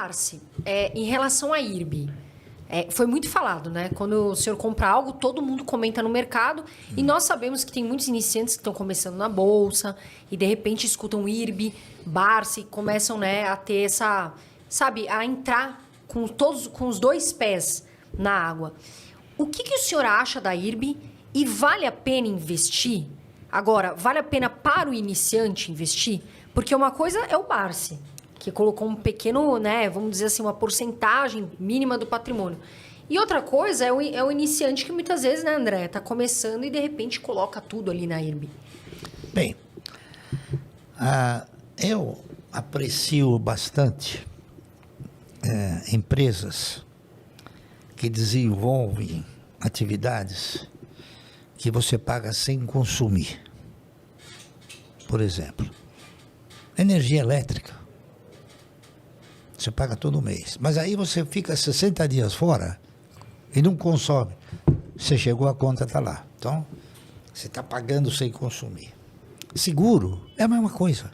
Barsi, em relação à IRB, foi muito falado, né? Quando o senhor compra algo, todo mundo comenta no mercado. E nós sabemos que tem muitos iniciantes que estão começando na bolsa e, de repente, escutam IRB, Barsi, começam, né, a ter essa... Sabe, a entrar com os dois pés na água. O que o senhor acha da IRB e vale a pena investir? Agora, vale a pena para o iniciante investir? Porque uma coisa é o Barsi, que colocou um pequeno, né, vamos dizer assim, uma porcentagem mínima do patrimônio. E outra coisa é o iniciante que muitas vezes, né, André, está começando e de repente coloca tudo ali na IRB. Bem, eu aprecio bastante empresas que desenvolvem atividades que você paga sem consumir. Por exemplo, energia elétrica. Você paga todo mês. Mas aí você fica 60 dias fora e não consome. Você chegou, a conta está lá. Então, você está pagando sem consumir. Seguro é a mesma coisa.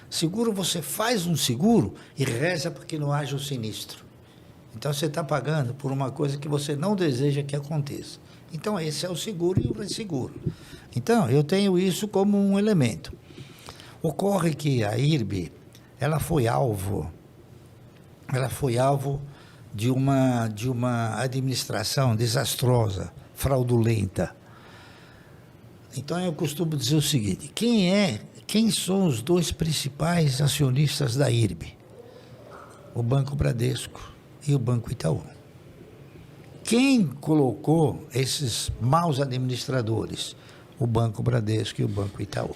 Seguro, você faz um seguro e reza para que não haja um sinistro. Então, você está pagando por uma coisa que você não deseja que aconteça. Então, esse é o seguro e o resseguro. Então, eu tenho isso como um elemento. Ocorre que a IRB, ela foi alvo de uma administração desastrosa, fraudulenta. Então, eu costumo dizer o seguinte: quem são os dois principais acionistas da IRB? O Banco Bradesco e o Banco Itaú. Quem colocou esses maus administradores? O Banco Bradesco e o Banco Itaú.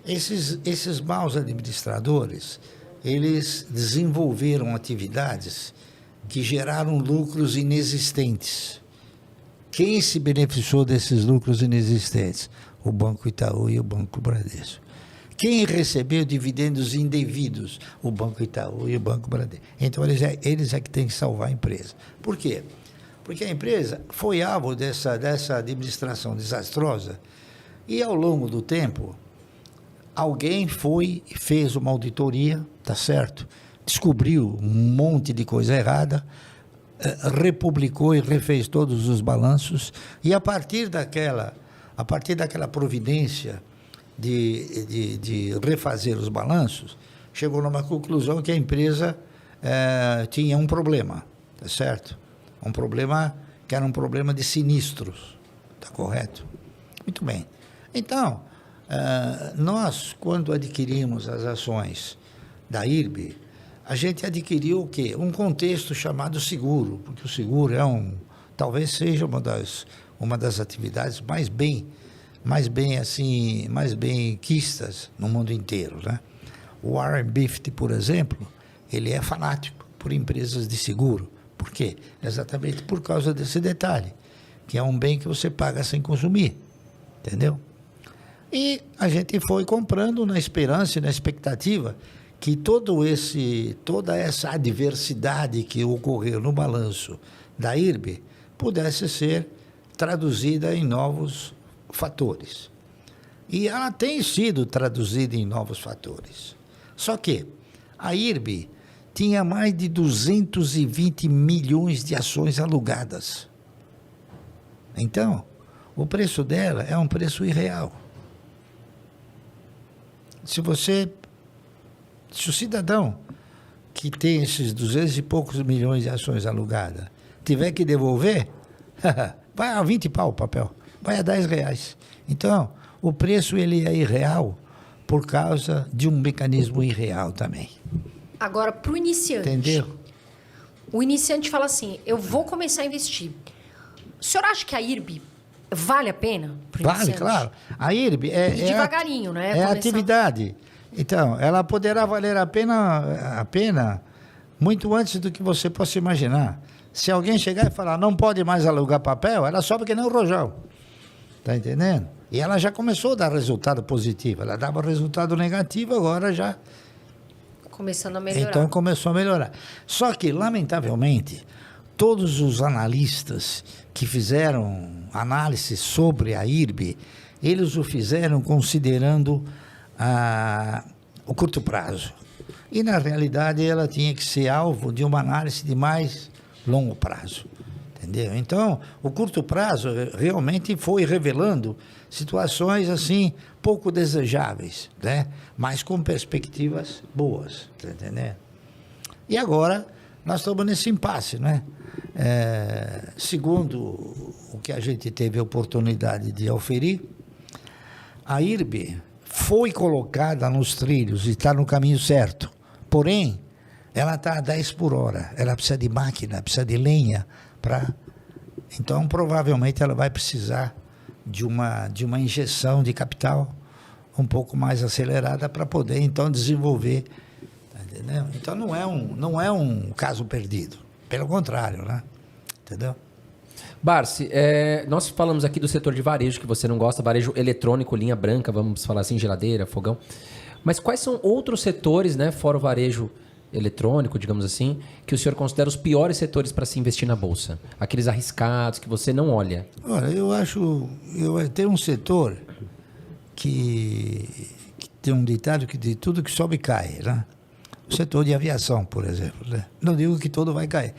Esses maus administradores, eles desenvolveram atividades que geraram lucros inexistentes. Quem se beneficiou desses lucros inexistentes? O Banco Itaú e o Banco Bradesco. Quem recebeu dividendos indevidos? O Banco Itaú e o Banco Bradesco. Então, eles é que têm que salvar a empresa. Por quê? Porque a empresa foi alvo dessa administração desastrosa e, ao longo do tempo, alguém foi e fez uma auditoria, tá certo? Descobriu um monte de coisa errada, republicou e refez todos os balanços, e a partir daquela providência de refazer os balanços, chegou numa conclusão que a empresa tinha um problema, tá certo? Um problema que era um problema de sinistros, tá correto? Muito bem. Então, nós, quando adquirimos as ações da IRB, a gente adquiriu o quê? Um contexto chamado seguro, porque o seguro talvez seja uma das atividades mais bem quistas no mundo inteiro, né? O Warren Buffett, por exemplo, ele é fanático por empresas de seguro. Por quê? Exatamente por causa desse detalhe, que é um bem que você paga sem consumir, entendeu? E a gente foi comprando na esperança e na expectativa que toda essa adversidade que ocorreu no balanço da IRB pudesse ser traduzida em novos fatores. E ela tem sido traduzida em novos fatores. Só que a IRB tinha mais de 220 milhões de ações alugadas. Então, o preço dela é um preço irreal. Se o cidadão que tem esses 200 e poucos milhões de ações alugadas tiver que devolver, vai a 20 pau o papel, vai a R$10. Então, o preço ele é irreal por causa de um mecanismo irreal também. Agora, para o iniciante. Entendeu? O iniciante fala assim, eu vou começar a investir. O senhor acha que a IRB vale a pena para o iniciante? Vale, claro. A IRB é devagarinho, né? É atividade. Então, ela poderá valer a pena muito antes do que você possa imaginar. Se alguém chegar e falar, não pode mais alugar papel, ela sobe que nem o rojão. Está entendendo? E ela já começou a dar resultado positivo. Ela dava resultado negativo, agora já... Começando a melhorar. Então, começou a melhorar. Só que, lamentavelmente, todos os analistas que fizeram análise sobre a IRB, eles o fizeram considerando o curto prazo. E, na realidade, ela tinha que ser alvo de uma análise de mais longo prazo. Entendeu? Então, o curto prazo realmente foi revelando situações assim pouco desejáveis, né? Mas com perspectivas boas, tá entendendo? E agora nós estamos nesse impasse, né? Segundo o que a gente teve a oportunidade de auferir, a IRB foi colocada nos trilhos e está no caminho certo. Porém, ela está a 10 por hora. Ela precisa de máquina, precisa de lenha para... Então, provavelmente, ela vai precisar de uma injeção de capital um pouco mais acelerada para poder, então, desenvolver. Tá entendendo? Então, não é um caso perdido. Pelo contrário, né? Entendeu? Barsi, nós falamos aqui do setor de varejo, que você não gosta, varejo eletrônico, linha branca, vamos falar assim, geladeira, fogão. Mas quais são outros setores, né, fora o varejo eletrônico, digamos assim, que o senhor considera os piores setores para se investir na Bolsa? Aqueles arriscados que você não olha? Olha, eu acho... Tem um setor que tem um ditado que de tudo que sobe cai, né? O setor de aviação, por exemplo, né? Não digo que todo vai cair.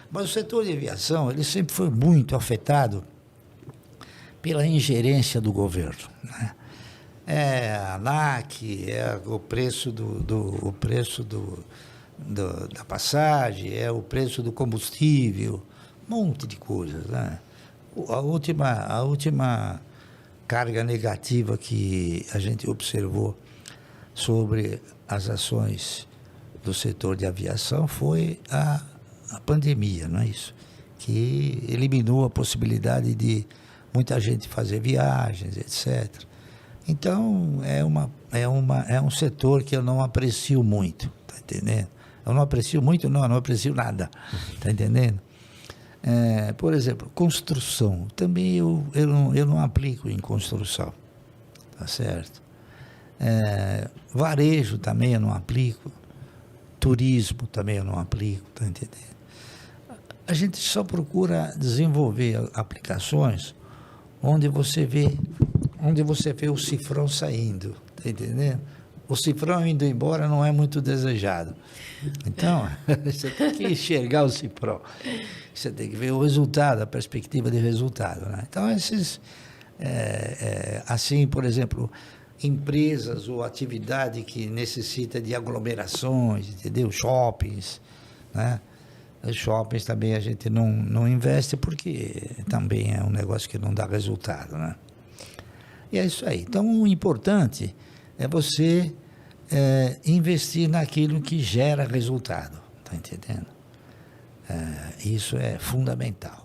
Mas o setor de aviação, ele sempre foi muito afetado pela ingerência do governo, né? A ANAC, o preço da passagem, o preço do combustível, um monte de coisas, né? A última carga negativa que a gente observou sobre as ações do setor de aviação foi a pandemia, não é isso? Que eliminou a possibilidade de muita gente fazer viagens, etc. Então, é um setor que eu não aprecio muito, tá entendendo? Eu não aprecio muito, não aprecio nada, tá entendendo? Por exemplo, construção. Também eu não aplico em construção, tá certo? Varejo também eu não aplico. Turismo também eu não aplico, tá entendendo? A gente só procura desenvolver aplicações onde você vê o cifrão saindo, tá entendendo? O cifrão indo embora não é muito desejado. Então, você tem que enxergar o cifrão. Você tem que ver o resultado, a perspectiva de resultado, né? Então, assim, por exemplo, empresas ou atividade que necessita de aglomerações, entendeu? Shoppings, né? Os shoppings também a gente não investe porque também é um negócio que não dá resultado, né? E é isso aí. Então, o importante é você investir naquilo que gera resultado, tá entendendo? Isso é fundamental.